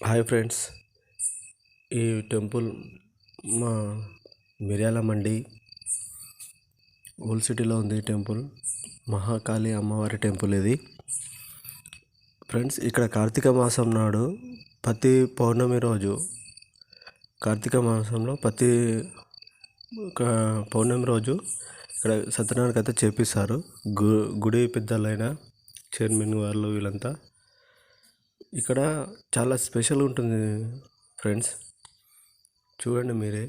Hi friends, ఈ temple మా మిర్యాల మండి old సిటీలో ఉంది. టెంపుల్ మహాకాళి అమ్మవారి టెంపుల్ ఇది. ఫ్రెండ్స్, ఇక్కడ కార్తీక మాసం నాడు ప్రతి పౌర్ణమి రోజు కార్తీక మాసంలో ప్రతి పౌర్ణమి రోజు ఇక్కడ సత్యనారాయణ కథ చేపిస్తారు. గుడి పెద్దలైన చైర్మన్ వాళ్ళు వీళ్ళంతా ఇక్కడ చాలా స్పెషల్ ఉంటుంది ఫ్రెండ్స్, చూడండి మీరే.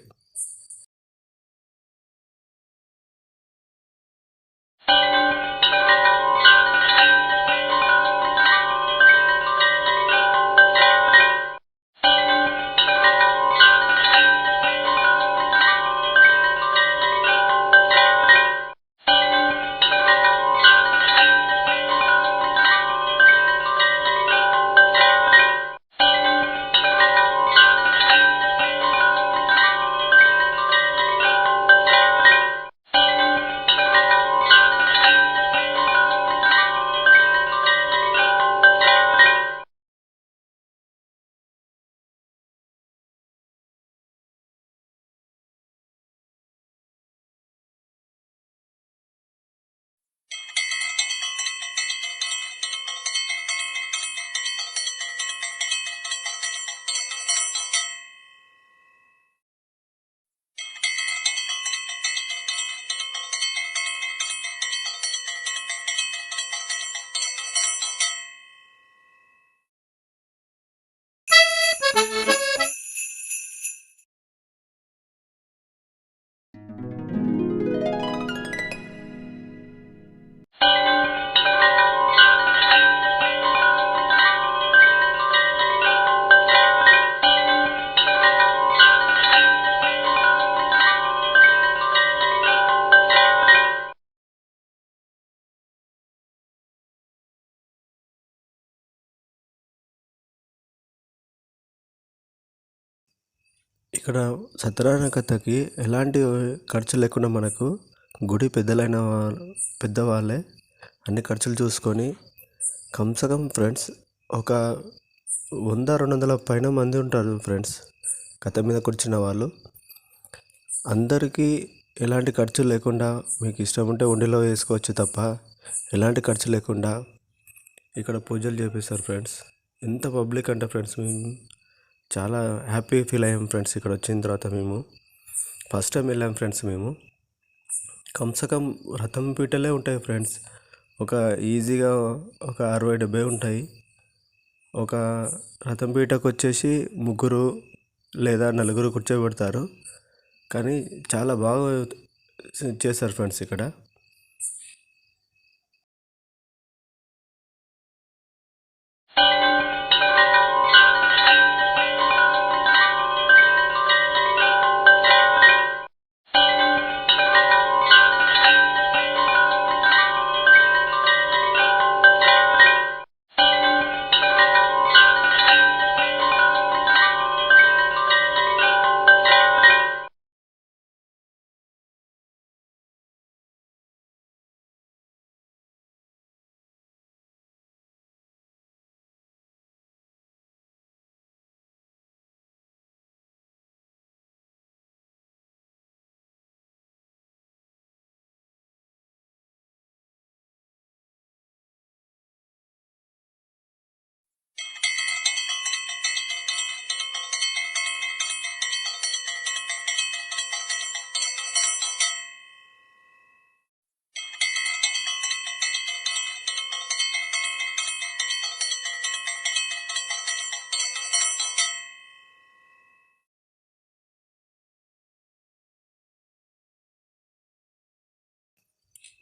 ఇక్కడ సత్యనారాయణ కథకి ఎలాంటి ఖర్చు లేకుండా మనకు గుడి పెద్దవాళ్ళే అన్ని ఖర్చులు చూసుకొని కమ్సకం ఫ్రెండ్స్ ఒక 100-200 పైన మంది ఉంటారు ఫ్రెండ్స్. కథ మీద కూర్చున్న వాళ్ళు అందరికీ ఎలాంటి ఖర్చు లేకుండా మీకు ఇష్టం ఉంటే ఉండిలో వేసుకోవచ్చు తప్ప ఎలాంటి ఖర్చు లేకుండా ఇక్కడ పూజలు చేపిస్తారు ఫ్రెండ్స్. ఎంత పబ్లిక్ అంటే ఫ్రెండ్స్, మేము చాలా హ్యాపీ ఫీల్ అయ్యాం ఫ్రెండ్స్. ఇక్కడ వచ్చిన తర్వాత మేము ఫస్ట్ టైం వెళ్ళాం ఫ్రెండ్స్. మేము కమ్సకం రథం పీటలే ఉంటాయి ఫ్రెండ్స్. ఒక ఈజీగా ఒక 60-70 ఉంటాయి. ఒక రథం పీటకు వచ్చేసి 3 లేదా 4 కూర్చోబెడతారు. కానీ చాలా బాగా చేస్తారు ఫ్రెండ్స్ ఇక్కడ.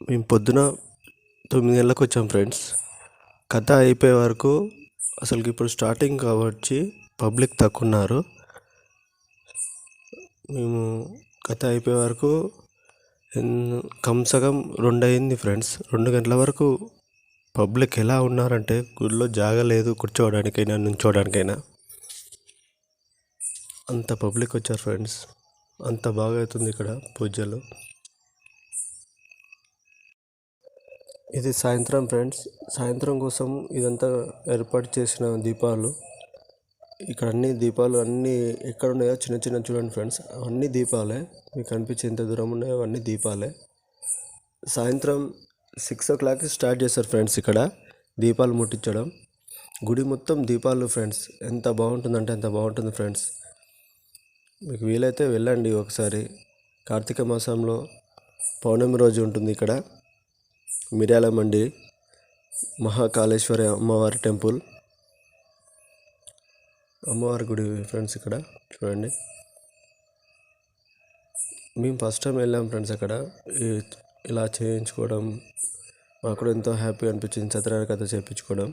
మేము పొద్దున 9 గంటలకు వచ్చాం ఫ్రెండ్స్. కథ అయిపోయే వరకు అసలుకి ఇప్పుడు స్టార్టింగ్ కాబట్టి పబ్లిక్ తక్కువ ఉన్నారు. మేము కథ అయిపోయే వరకు కమ్సకం 2 అయింది ఫ్రెండ్స్. 2 గంటల వరకు పబ్లిక్ ఎలా ఉన్నారంటే గుడిలో జాగా లేదు కూర్చోవడానికైనా నుంచోవడానికైనా. అంత పబ్లిక్ వచ్చారు ఫ్రెండ్స్. అంత బాగా అవుతుంది ఇక్కడ పూజలు. ఇది సాయంత్రం ఫ్రెండ్స్. సాయంత్రం కోసం ఇదంతా ఏర్పాటు చేసిన దీపాలు ఇక్కడ అన్ని దీపాలు అన్నీ ఎక్కడ ఉన్నాయో చిన్న చిన్న చూడండి ఫ్రెండ్స్, అన్ని దీపాలే. మీకు కనిపించే ఎంత దూరం ఉన్నాయో అన్ని దీపాలే. సాయంత్రం 6 o'clock స్టార్ట్ చేస్తారు ఫ్రెండ్స్ ఇక్కడ దీపాలు ముట్టించడం. గుడి మొత్తం దీపాలు ఫ్రెండ్స్. ఎంత బాగుంటుందంటే అంత బాగుంటుంది ఫ్రెండ్స్. మీకు వీలైతే వెళ్ళండి ఒకసారి. కార్తీక మాసంలో పౌర్ణమి రోజు ఉంటుంది ఇక్కడ. మిర్యాల మండి మహాకాళేశ్వరి అమ్మవారి టెంపుల్, అమ్మవారి గుడి ఫ్రెండ్స్. ఇక్కడ చూడండి, మేము ఫస్ట్ టైం వెళ్ళాం ఫ్రెండ్స్. అక్కడ ఇలా చేయించుకోవడం మాకు కూడా ఎంతో హ్యాపీ అనిపించింది. సత్యనారాయణ కథ చేయించుకోవడం.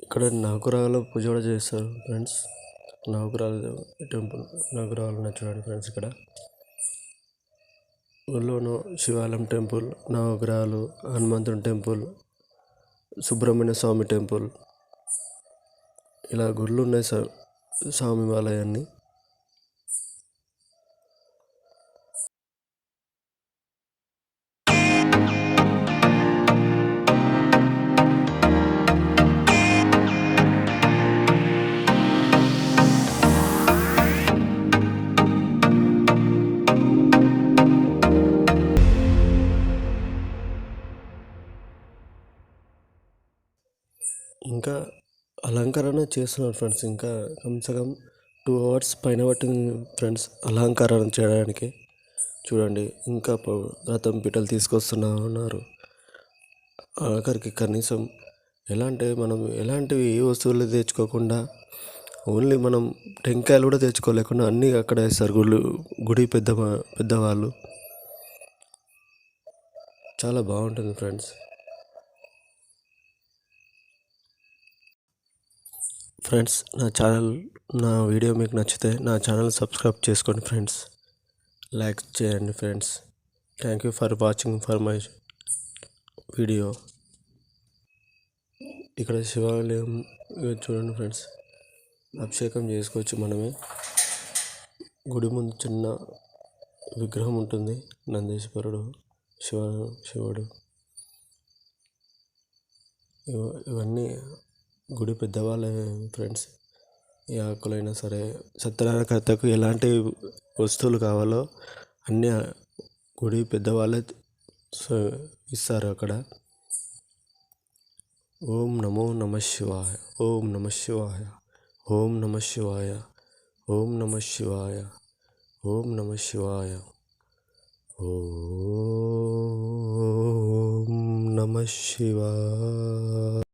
ఇక్కడ నవగ్రహాల పూజ కూడా చేస్తారు ఫ్రెండ్స్. నవగ్రహాల టెంపుల్, నవగ్రహాలు ఉన్నాయి చూడండి ఫ్రెండ్స్. ఇక్కడ ఊళ్ళోనూ శివాలయం టెంపుల్, నవగ్రహాలు, హనుమంతుని టెంపుల్, సుబ్రహ్మణ్య స్వామి టెంపుల్, ఇలా గుళ్ళు ఉన్నాయి స్వామి వాలయాన్ని. ఇంకా అలంకరణ చేస్తున్నారు ఫ్రెండ్స్. ఇంకా కమ్సకం 2 hours పైన పట్టింది ఫ్రెండ్స్ అలంకరణ చేయడానికి. చూడండి, ఇంకా రథం పీటలు తీసుకొస్తున్నారు. ఆఖరికి కనీసం మనం ఎలాంటివి ఏ వస్తువులు తెచ్చుకోకుండా, ఓన్లీ మనం టెంకాయలు కూడా తెచ్చుకోలేకుండా అన్నీ అక్కడ వేస్తారు. గుడి పెద్దవాళ్ళు. చాలా బాగుంటుంది ఫ్రెండ్స్. ఫ్రెండ్స్, నా వీడియో మీకు నచ్చితే నా ఛానల్ సబ్స్క్రైబ్ చేసుకోండి ఫ్రెండ్స్. లైక్ చేయండి friends. Thank you for watching for my video. ఇక్కడ శివాలయం చూడండి ఫ్రెండ్స్. అభిషేకం చేసుకోవచ్చు మనమే. గుడి ముందు చిన్న విగ్రహం ఉంటుంది, నందీశ్వరుడు, శివుడు. ఇవన్నీ గుడి పెద్దవాళ్ళే ఫ్రెండ్స్. ఏ ఆకులైనా సరే, సత్యనారాయణ కథకు ఎలాంటి వస్తువులు కావాలో అన్నీ గుడి పెద్దవాళ్ళే ఇస్తారు అక్కడ. ఓం నమో నమః శివాయ, ఓం నమః శివాయ, ఓం నమః శివాయ, ఓం నమః శివాయ, ఓం నమః శివాయ, ఓం నమః శివాయ.